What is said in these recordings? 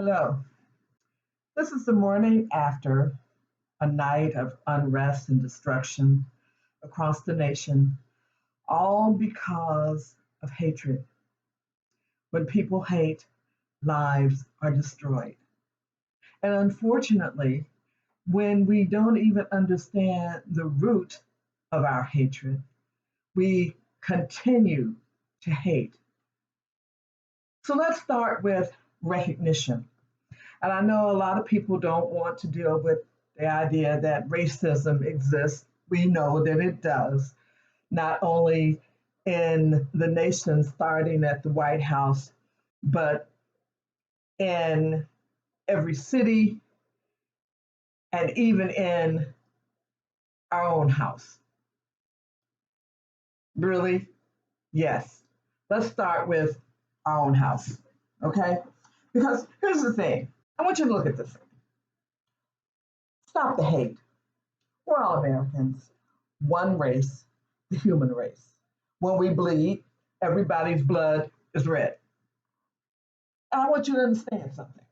Hello. This is the morning after a night of unrest and destruction across the nation, all because of hatred. When people hate, lives are destroyed. And unfortunately, when we don't even understand the root of our hatred, we continue to hate. So let's start with recognition. And I know a lot of people don't want to deal with the idea that racism exists. We know that it does, not only in the nation starting at the White House, but in every city and even in our own house. Really? Yes. Let's start with our own house, okay? Because here's the thing. I want you to look at this. Stop the hate. We're all Americans, one race, the human race. When we bleed, everybody's blood is red. And I want you to understand something.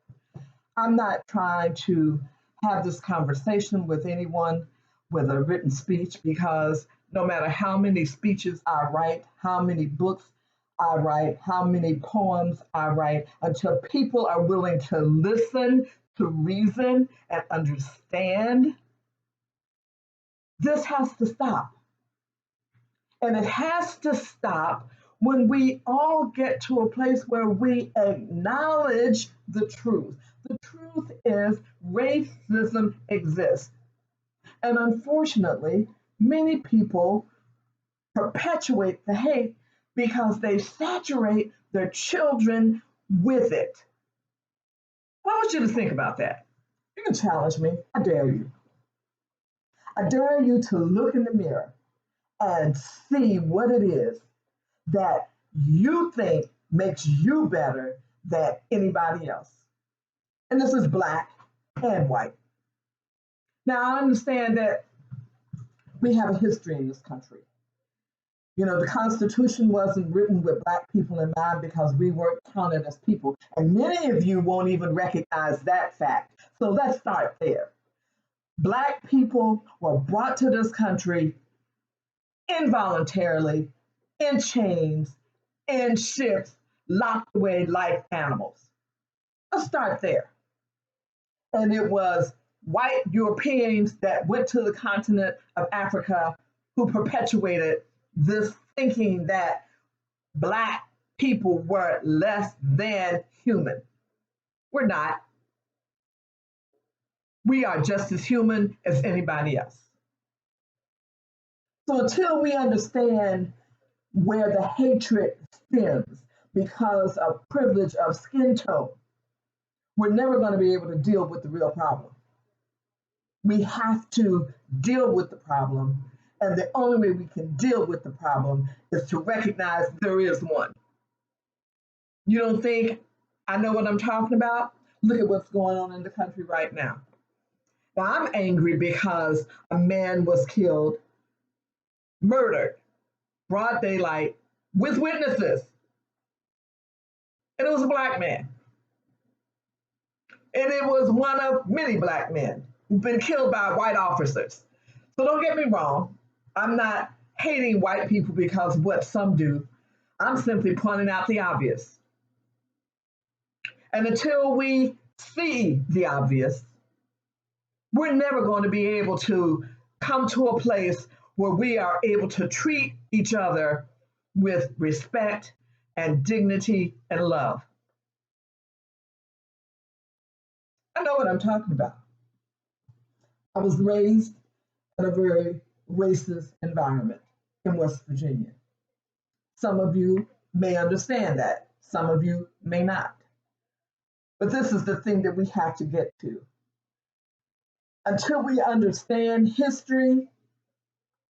I'm not trying to have this conversation with anyone with a written speech because no matter how many speeches I write, how many books I write, how many poems I write, until people are willing to listen, to reason, and understand, this has to stop. And it has to stop when we all get to a place where we acknowledge the truth. The truth is racism exists. And unfortunately, many people perpetuate the hate because they saturate their children with it. I want you to think about that. You can challenge me. I dare you. I dare you to look in the mirror and see what it is that you think makes you better than anybody else. And this is black and white. Now, I understand that we have a history in this country. You know, the Constitution wasn't written with black people in mind because we weren't counted as people. And many of you won't even recognize that fact. So let's start there. Black people were brought to this country involuntarily, in chains, in ships, locked away like animals. Let's start there. And it was white Europeans that went to the continent of Africa who perpetuated this thinking that black people were less than human. We're not. We are just as human as anybody else. So until we understand where the hatred stems because of privilege of skin tone, we're never going to be able to deal with the real problem. We have to deal with the problem, and the only way we can deal with the problem is to recognize there is one. You don't think I know what I'm talking about? Look at what's going on in the country right now. Now, I'm angry because a man was killed, murdered, broad daylight, with witnesses, and it was a black man. And it was one of many black men who've been killed by white officers. So don't get me wrong. I'm not hating white people because of what some do. I'm simply pointing out the obvious. And until we see the obvious, we're never going to be able to come to a place where we are able to treat each other with respect and dignity and love. I know what I'm talking about. I was raised in a very racist environment in West Virginia. Some of you may understand that, some of you may not. But this is the thing that we have to get to. Until we understand history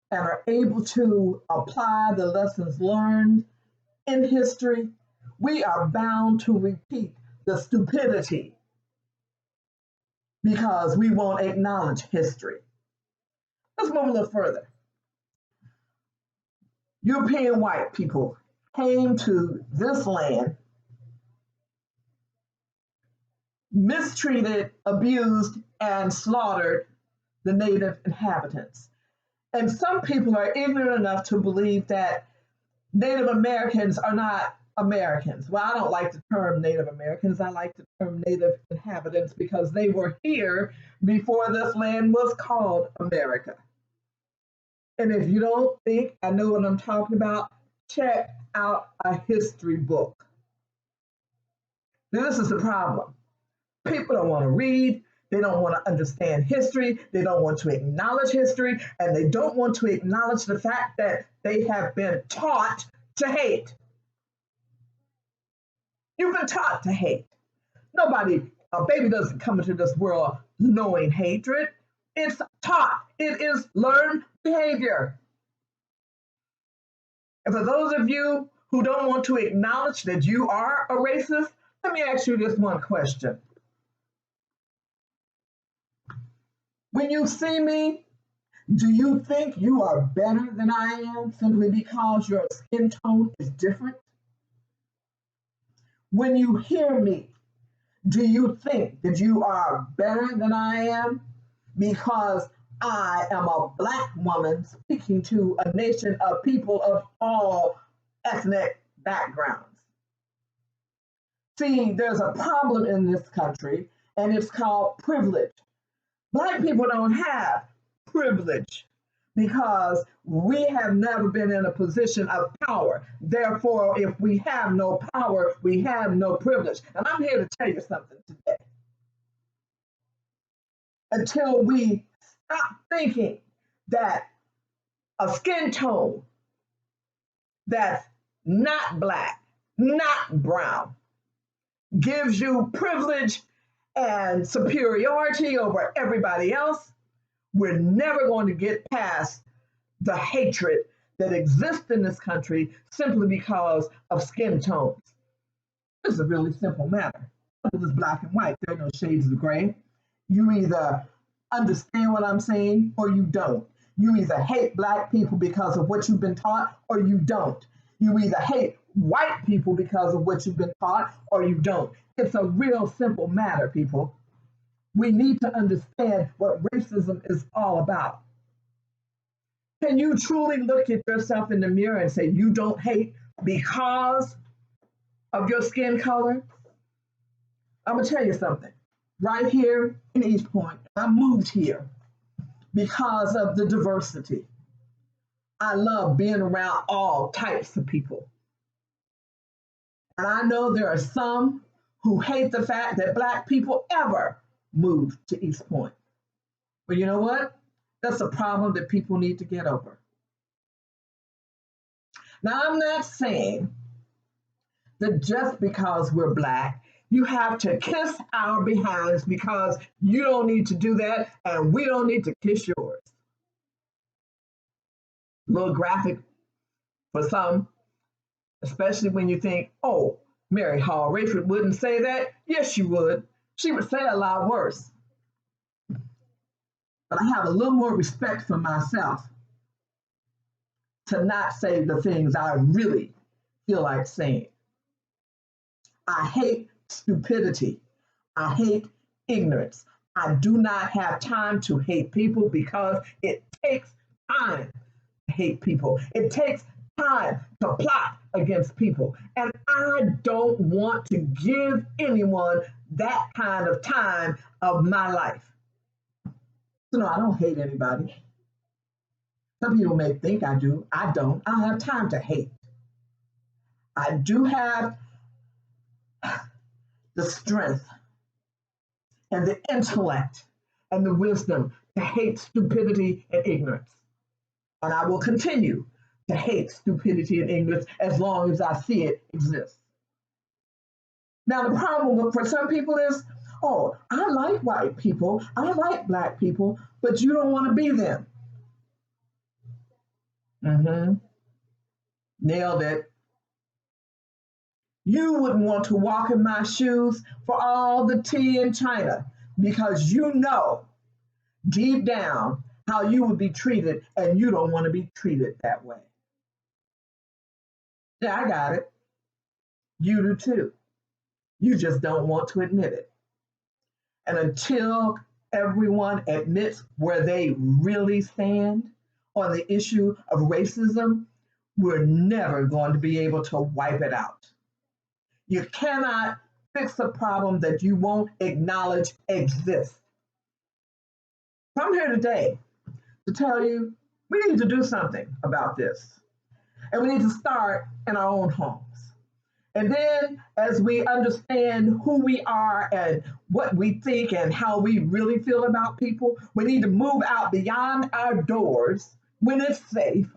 and are able to apply the lessons learned in history, we are bound to repeat the stupidity because we won't acknowledge history. Let's move a little further. European white people came to this land mistreated, abused, and slaughtered the native inhabitants. And some people are ignorant enough to believe that Native Americans are not Americans. Well, I don't like the term Native Americans. I like the term Native inhabitants because they were here before this land was called America. And if you don't think I know what I'm talking about, check out a history book. Now, this is the problem. People don't want to read, they don't want to understand history, they don't want to acknowledge history, and they don't want to acknowledge the fact that they have been taught to hate. You've been taught to hate. A baby doesn't come into this world knowing hatred. It's taught. It is learned behavior. And for those of you who don't want to acknowledge that you are a racist, let me ask you this one question. When you see me, do you think you are better than I am simply because your skin tone is different? When you hear me, do you think that you are better than I am because I am a Black woman speaking to a nation of people of all ethnic backgrounds? See, there's a problem in this country, and it's called privilege. Black people don't have privilege because we have never been in a position of power. Therefore, if we have no power, we have no privilege. And I'm here to tell you something today. Until we stop thinking that a skin tone that's not Black, not brown, gives you privilege and superiority over everybody else, we're never going to get past the hatred that exists in this country simply because of skin tones. This is a really simple matter. It is black and white. There are no shades of gray. You either understand what I'm saying or you don't. You either hate Black people because of what you've been taught or you don't. You either hate white people because of what you've been taught or you don't. It's a real simple matter, people. We need to understand what racism is all about. Can you truly look at yourself in the mirror and say you don't hate because of your skin color? I'm going to tell you something. Right here in East Point, I moved here because of the diversity. I love being around all types of people. And I know there are some who hate the fact that Black people ever moved to East Point. But you know what? That's a problem that people need to get over. Now, I'm not saying that just because we're Black, you have to kiss our behinds because you don't need to do that and we don't need to kiss yours. A little graphic for some, especially when you think, oh, Mary Hall-Rayford wouldn't say that. Yes, she would. She would say a lot worse. But I have a little more respect for myself to not say the things I really feel like saying. I hate stupidity. I hate ignorance. I do not have time to hate people because it takes time to hate people. It takes time to plot against people. And I don't want to give anyone that kind of time of my life. So no, I don't hate anybody. Some people may think I do. I don't. I don't have time to hate. I do have the strength and the intellect and the wisdom to hate stupidity and ignorance. And I will continue to hate stupidity and ignorance as long as I see it exist. Now, the problem for some people is, oh, I like white people, I like Black people, but you don't want to be them. Nailed it. You wouldn't want to walk in my shoes for all the tea in China because you know deep down how you would be treated and you don't want to be treated that way. Yeah, I got it. You do too. You just don't want to admit it. And until everyone admits where they really stand on the issue of racism, we're never going to be able to wipe it out. You cannot fix a problem that you won't acknowledge exists. So I'm here today to tell you we need to do something about this. And we need to start in our own homes. And then, as we understand who we are and what we think and how we really feel about people, we need to move out beyond our doors when it's safe.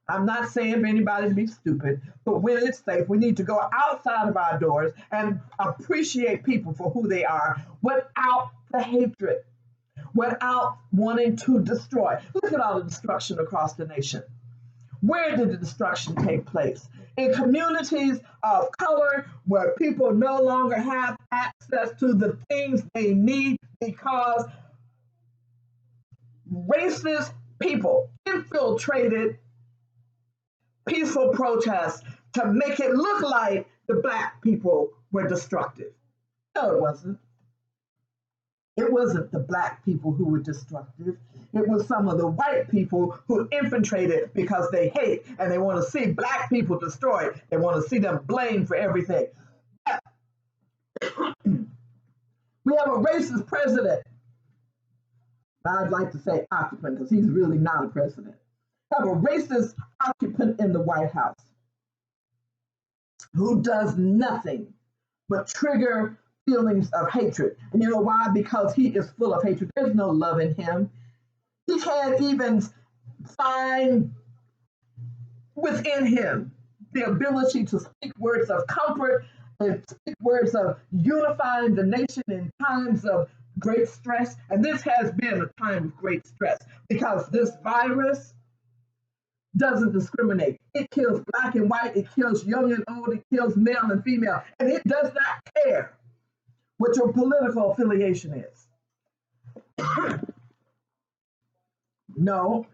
I'm not saying for anybody to be stupid, but when it's safe, we need to go outside of our doors and appreciate people for who they are without the hatred, without wanting to destroy. Look at all the destruction across the nation. Where did the destruction take place? In communities of color where people no longer have access to the things they need because racist people infiltrated peaceful protests to make it look like the Black people were destructive. No, it wasn't. It wasn't the Black people who were destructive. It was some of the white people who infiltrated because they hate and they want to see Black people destroyed. They want to see them blamed for everything. We have a racist president. I'd like to say occupant because he's really not a president. We have a racist occupant in the White House who does nothing but trigger feelings of hatred. And you know why? Because he is full of hatred. There's no love in him. He can't even find within him the ability to speak words of comfort and speak words of unifying the nation in times of great stress. And this has been a time of great stress because this virus doesn't discriminate. It kills Black and white, it kills young and old, it kills male and female, and it does not care what your political affiliation is. No,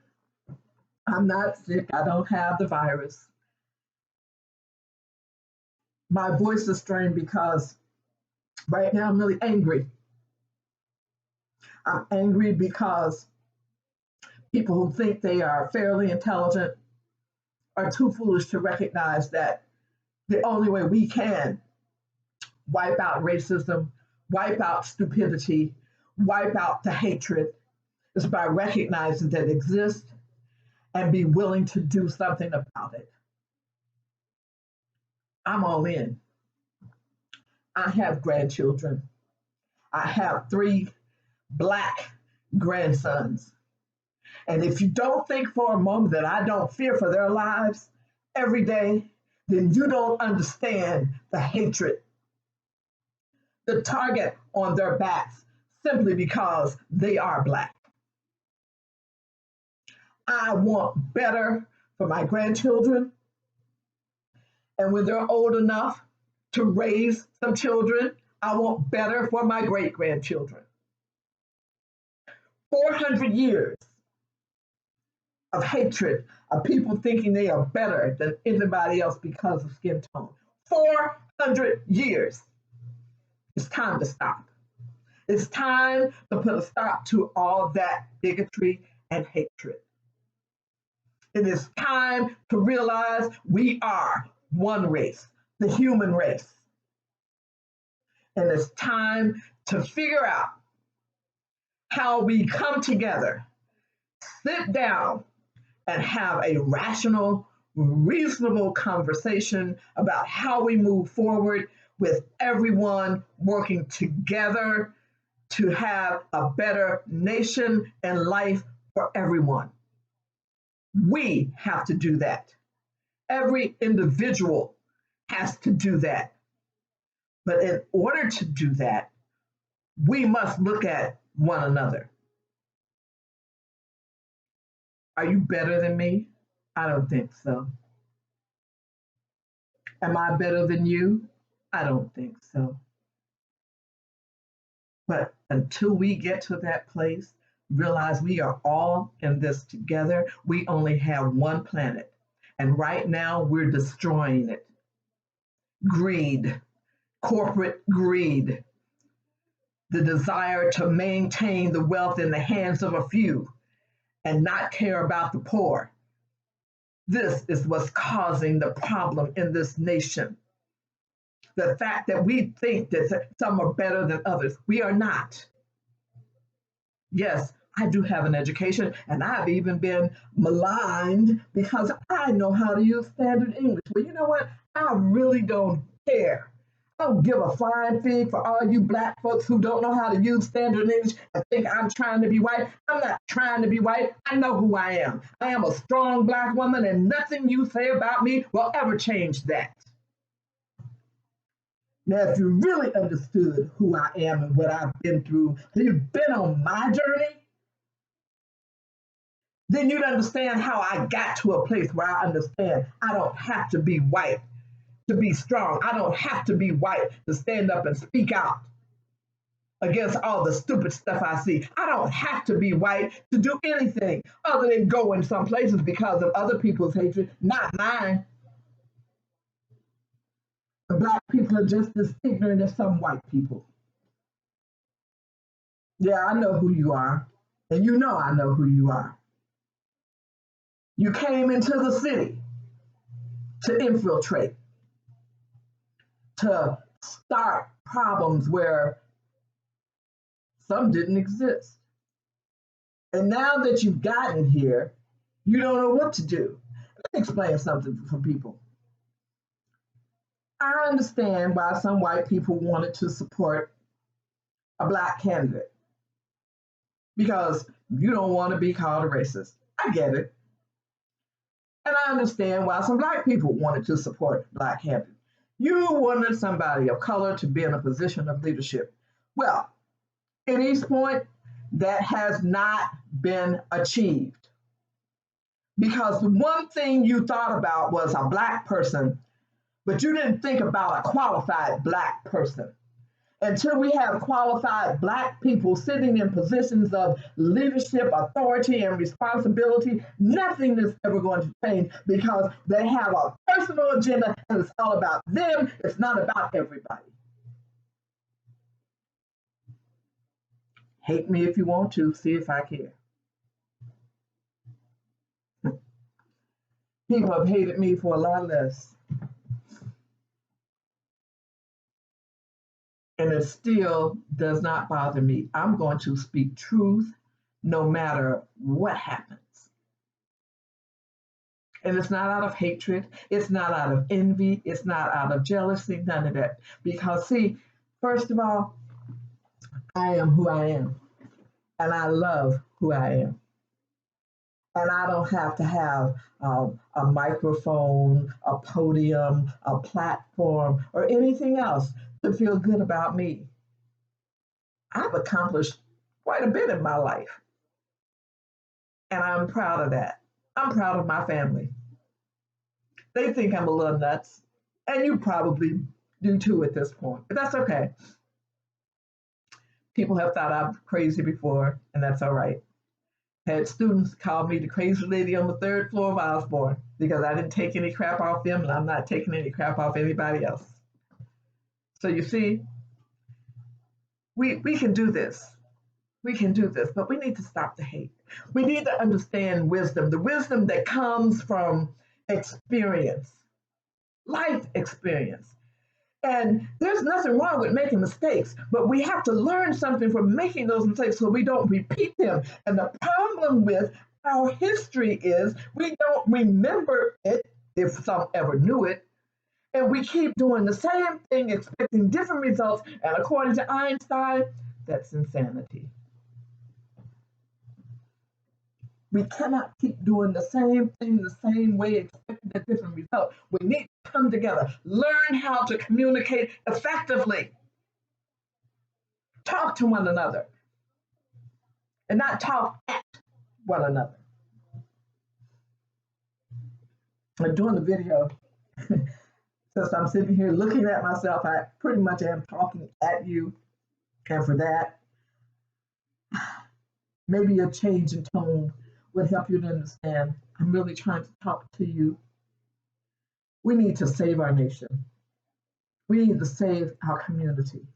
I'm not sick. I don't have the virus. My voice is strained because right now I'm really angry. I'm angry because people who think they are fairly intelligent are too foolish to recognize that the only way we can wipe out racism, wipe out stupidity, wipe out the hatred is by recognizing that it exists and be willing to do something about it. I'm all in. I have grandchildren. I have 3 Black grandsons. And if you don't think for a moment that I don't fear for their lives every day, then you don't understand the hatred, the target on their backs simply because they are Black. I want better for my grandchildren. And when they're old enough to raise some children, I want better for my great-grandchildren. 400 years of hatred, of people thinking they are better than anybody else because of skin tone. 400 years. It's time to stop. It's time to put a stop to all that bigotry and hatred. It is time to realize we are one race, the human race. And it's time to figure out how we come together, sit down, and have a rational, reasonable conversation about how we move forward with everyone working together to have a better nation and life for everyone. We have to do that. Every individual has to do that. But in order to do that, we must look at one another. Are you better than me? I don't think so. Am I better than you? I don't think so. But until we get to that place, realize we are all in this together. We only have one planet. And right now we're destroying it. Greed, corporate greed, the desire to maintain the wealth in the hands of a few and not care about the poor. This is what's causing the problem in this nation. The fact that we think that some are better than others. We are not. Yes, I do have an education, and I've even been maligned because I know how to use standard English. But you know what? I really don't care. I don't give a flying fig for all you black folks who don't know how to use standard English and think I'm trying to be white. I'm not trying to be white. I know who I am. I am a strong black woman, and nothing you say about me will ever change that. Now, if you really understood who I am and what I've been through, if you've been on my journey, then you'd understand how I got to a place where I understand I don't have to be white to be strong. I don't have to be white to stand up and speak out against all the stupid stuff I see. I don't have to be white to do anything other than go in some places because of other people's hatred, not mine. The black people are just as ignorant as some white people. Yeah, I know who you are, and you know I know who you are. You came into the city to infiltrate, to start problems where some didn't exist. And now that you've gotten here, you don't know what to do. Let me explain something for people. I understand why some white people wanted to support a black candidate because you don't want to be called a racist. I get it. And I understand why some black people wanted to support black candidates. You wanted somebody of color to be in a position of leadership. Well, in East Point, that has not been achieved because the one thing you thought about was a black person, but you didn't think about a qualified black person. Until we have qualified black people sitting in positions of leadership, authority, and responsibility, nothing is ever going to change because they have a personal agenda and it's all about them. It's not about everybody. Hate me if you want to, see if I care. People have hated me for a lot less. And it still does not bother me. I'm going to speak truth no matter what happens. And it's not out of hatred. It's not out of envy. It's not out of jealousy, none of that. Because see, first of all, I am who I am. And I love who I am. And I don't have to have a microphone, a podium, a platform, or anything else to feel good about me. I've accomplished quite a bit in my life. And I'm proud of that. I'm proud of my family. They think I'm a little nuts, and you probably do too at this point, but that's okay. People have thought I'm crazy before, and that's all right. Had students call me the crazy lady on the third floor of Osborne because I didn't take any crap off them, and I'm not taking any crap off anybody else. So you see, we can do this. We can do this, but we need to stop the hate. We need to understand wisdom, the wisdom that comes from experience, life experience. And there's nothing wrong with making mistakes, but we have to learn something from making those mistakes so we don't repeat them. And the problem with our history is we don't remember it, if some ever knew it, and we keep doing the same thing, expecting different results. And according to Einstein, that's insanity. We cannot keep doing the same thing the same way, expecting a different result. We need to come together, learn how to communicate effectively, talk to one another, and not talk at one another. I'm doing the video. Since I'm sitting here looking at myself, I pretty much am talking at you. And for that, maybe a change in tone would help you to understand I'm really trying to talk to you. We need to save our nation. We need to save our community.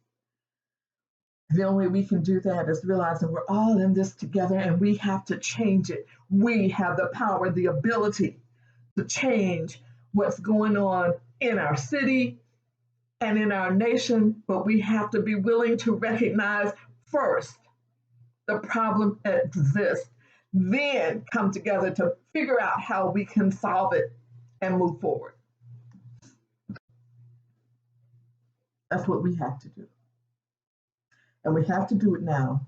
The only way we can do that is realizing we're all in this together and we have to change it. We have the power, the ability to change what's going on in our city and in our nation, but we have to be willing to recognize first the problem exists, then come together to figure out how we can solve it and move forward. That's what we have to do. And we have to do it now.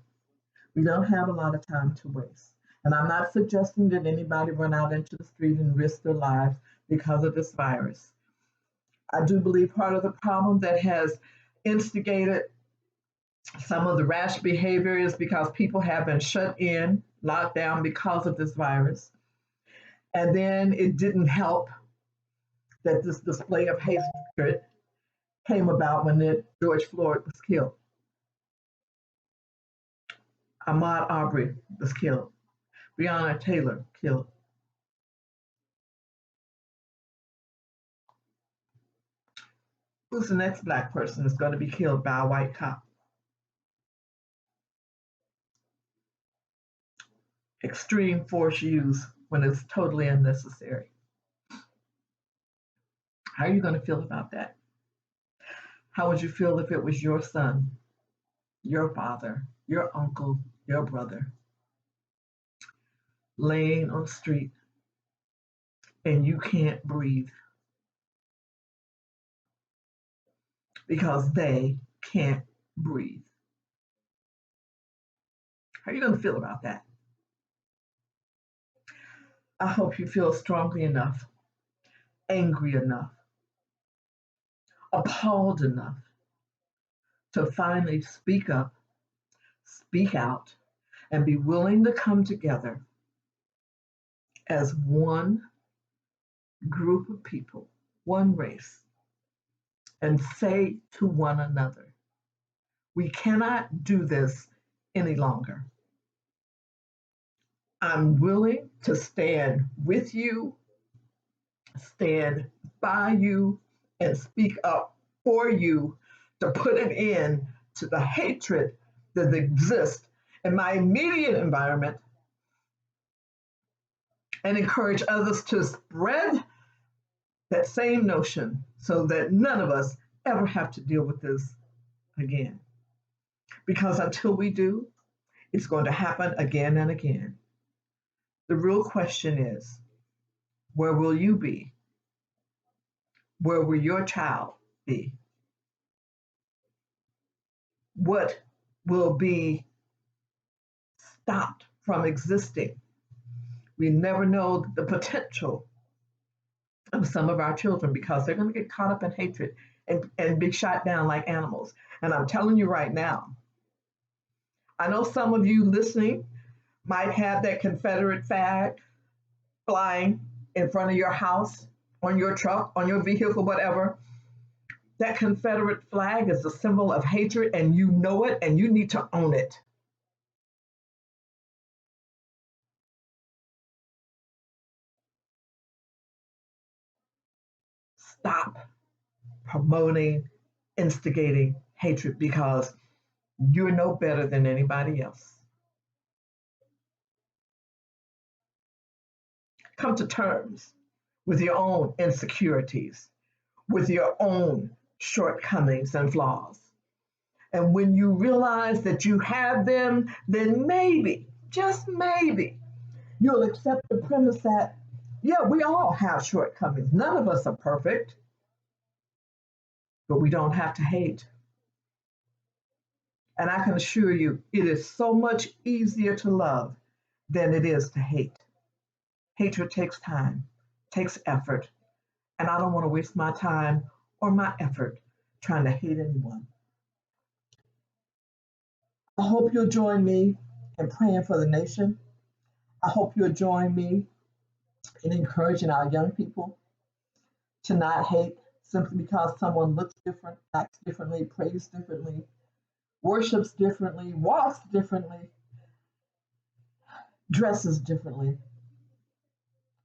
We don't have a lot of time to waste. And I'm not suggesting that anybody run out into the street and risk their lives because of this virus. I do believe part of the problem that has instigated some of the rash behavior is because people have been shut in, locked down because of this virus. And then it didn't help that this display of hatred came about when George Floyd was killed. Ahmaud Arbery was killed. Breonna Taylor killed. Who's the next Black person that's going to be killed by a white cop? Extreme force use when it's totally unnecessary. How are you going to feel about that? How would you feel if it was your son, your father, your uncle, your brother, laying on the street and you can't breathe because they can't breathe? How are you going to feel about that? I hope you feel strongly enough, angry enough, appalled enough to finally speak up, speak out, and be willing to come together as one group of people, one race, and say to one another, we cannot do this any longer. I'm willing to stand with you, stand by you, and speak up for you to put an end to the hatred that exists in my immediate environment and encourage others to spread that same notion so that none of us ever have to deal with this again. Because until we do, it's going to happen again and again. The real question is, where will you be? Where will your child be? What will be stopped from existing? We never know the potential of some of our children because they're going to get caught up in hatred and be shot down like animals. And I'm telling you right now, I know some of you listening might have that Confederate flag flying in front of your house, on your truck, on your vehicle, whatever. That Confederate flag is a symbol of hatred, and you know it, and you need to own it. Stop promoting, instigating hatred because you're no better than anybody else. Come to terms with your own insecurities, with your own shortcomings and flaws. And when you realize that you have them, then maybe, just maybe, you'll accept the premise that, yeah, we all have shortcomings. None of us are perfect, but we don't have to hate. And I can assure you, it is so much easier to love than it is to hate. Hatred takes time, takes effort, and I don't want to waste my time or my effort trying to hate anyone. I hope you'll join me in praying for the nation. I hope you'll join me in encouraging our young people to not hate simply because someone looks different, acts differently, prays differently, worships differently, walks differently, dresses differently.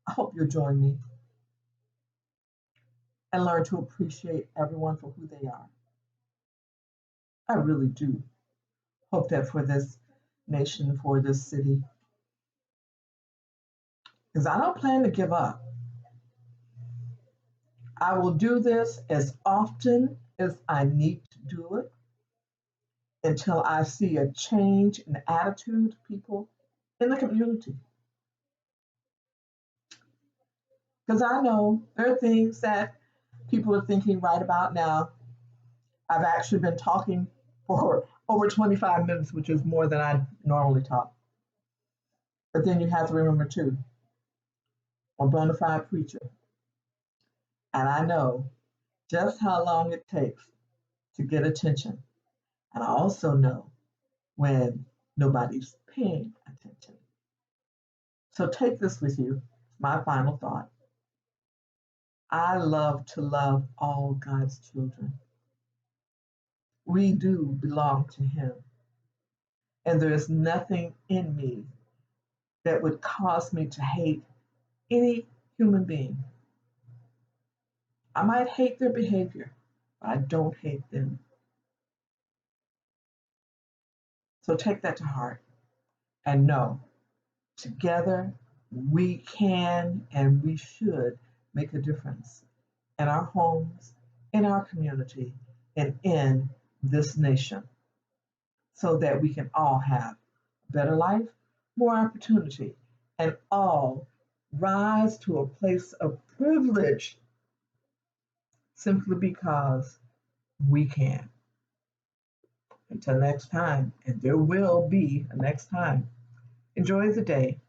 I hope you'll join me and learn to appreciate everyone for who they are. I really do hope that for this nation, for this city, because I don't plan to give up. I will do this as often as I need to do it until I see a change in attitude of people in the community. Because I know there are things that people are thinking right about now. I've actually been talking for over 25 minutes, which is more than I normally talk. But then you have to remember too, I'm a bona fide preacher, and I know just how long it takes to get attention. And I also know when nobody's paying attention. So take this with you. My final thought. I love to love all God's children. We do belong to Him. And there is nothing in me that would cause me to hate any human being. I might hate their behavior, but I don't hate them. So take that to heart and know together we can and we should make a difference in our homes, in our community, and in this nation so that we can all have a better life, more opportunity, and all rise to a place of privilege simply because we can. Until next time, and there will be a next time, enjoy the day,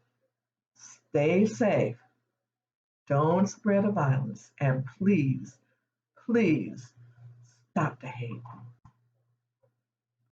stay safe, don't spread the violence, and please, please stop the hate.